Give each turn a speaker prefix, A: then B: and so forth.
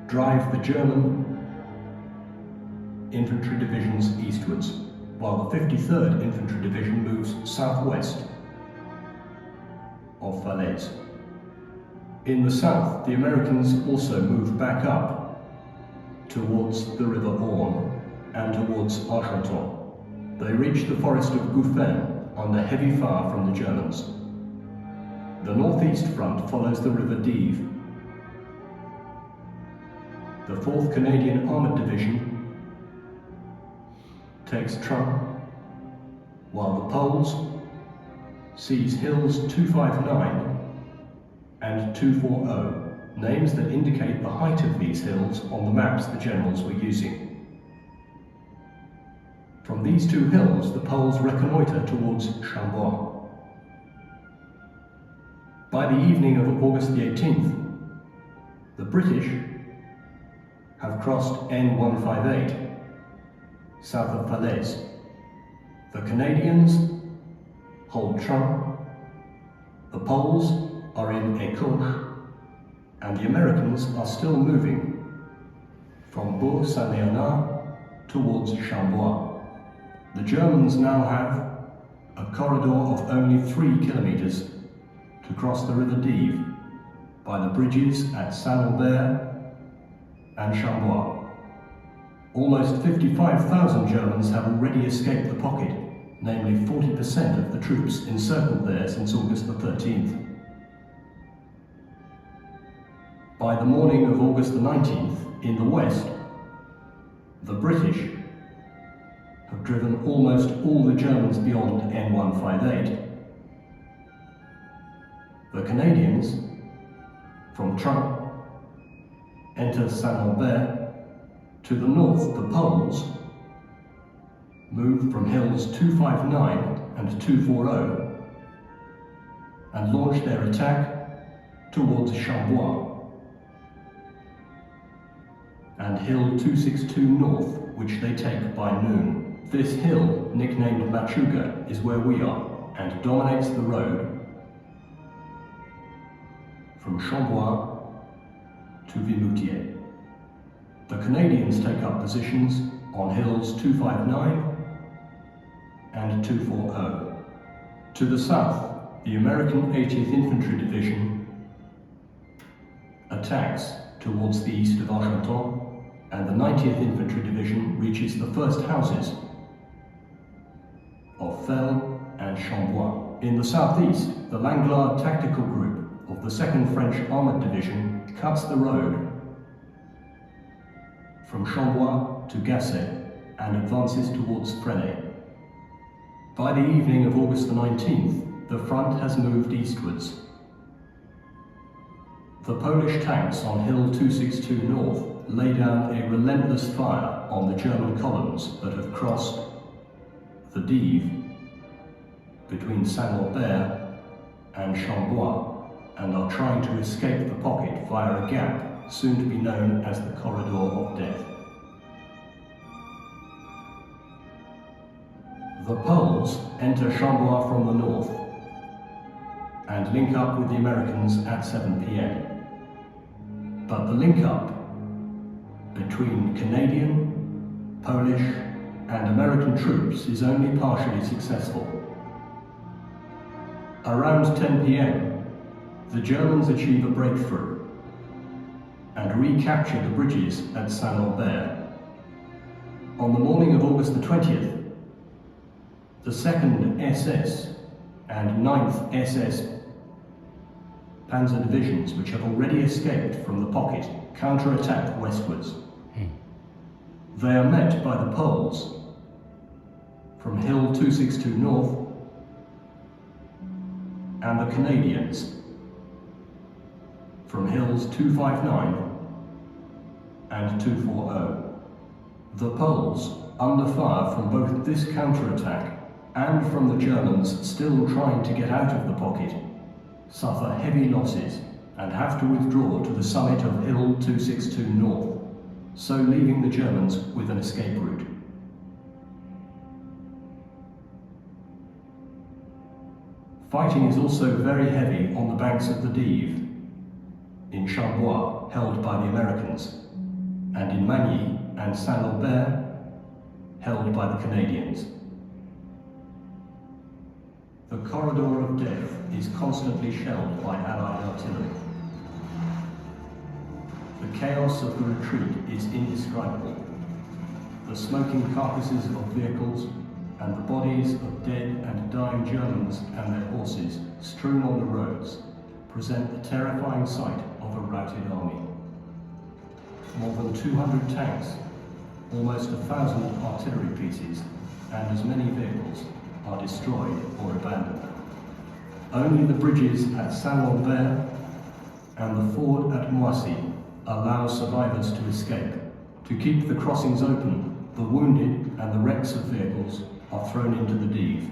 A: drive the German infantry divisions eastwards, while the 53rd Infantry Division moves southwest of Falaise. In the south, the Americans also move back up towards the River Orne and towards Argenton. They reach the forest of Gouffin under heavy fire from the Germans. The northeast front follows the River Dives. The 4th Canadian Armoured Division takes Trun, while the Poles seize hills 259 and 240, names that indicate the height of these hills on the maps the generals were using. From these two hills, the Poles reconnoitre towards Chambois. By the evening of August the 18th, the British have crossed N158, south of Falaise. The Canadians hold Trun, the Poles are in Écoche, and the Americans are still moving from Bourg-Saint-Léonard towards Chambois. The Germans now have a corridor of only 3 kilometers to cross the River Dives by the bridges at Saint-Lambert and Chambois. Almost 55,000 Germans have already escaped the pocket, namely 40% of the troops encircled there since August the 13th. By the morning of August the 19th, in the west, the British have driven almost all the Germans beyond N158. The Canadians, from Trun, enter Saint-Lambert. To the north, the Poles move from hills 259 and 240 and launch their attack towards Chambois and hill 262 north, which they take by noon. This hill, nicknamed Maczka, is where we are and dominates the road from Chambois to Vimoutier. The Canadians take up positions on hills 259 and 240. To the south, the American 80th Infantry Division attacks towards the east of Argenton, and the 90th Infantry Division reaches the first houses of Fell and Chambois. In the southeast, the Langlade Tactical Group of the 2nd French Armoured Division cuts the road from Chambois to Gasset and advances towards Fresnay. By the evening of August the 19th, the front has moved eastwards. The Polish tanks on Hill 262 North lay down a relentless fire on the German columns that have crossed the Dives between Saint-Lambert and Chambois and are trying to escape the pocket via a gap soon to be known as the Corridor of Death. The Poles enter Chambois from the north and link up with the Americans at 7 p.m. But the link-up between Canadian, Polish and American troops is only partially successful. Around 10 p.m, the Germans achieve a breakthrough and recapture the bridges at Saint-Lambert. On the morning of August the 20th, the 2nd SS and 9th SS Panzer divisions, which have already escaped from the pocket, counter-attack westwards. They are met by the Poles from Hill 262 North and the Canadians from Hills 259 and 240. The Poles, under fire from both this counterattack and from the Germans still trying to get out of the pocket, suffer heavy losses and have to withdraw to the summit of Hill 262 North, so leaving the Germans with an escape route. Fighting is also very heavy on the banks of the Dives, in Chambois, held by the Americans. and in Magny and Saint-Lambert, held by the Canadians. The corridor of death is constantly shelled by Allied artillery. The chaos of the retreat is indescribable. The smoking carcasses of vehicles and the bodies of dead and dying Germans and their horses strewn on the roads present the terrifying sight of a routed army. More than 200 tanks, almost 1,000 artillery pieces, and as many vehicles are destroyed or abandoned. Only the bridges at Saint-Lambert and the ford at Moissy allow survivors to escape. To keep the crossings open, the wounded and the wrecks of vehicles are thrown into the Dives.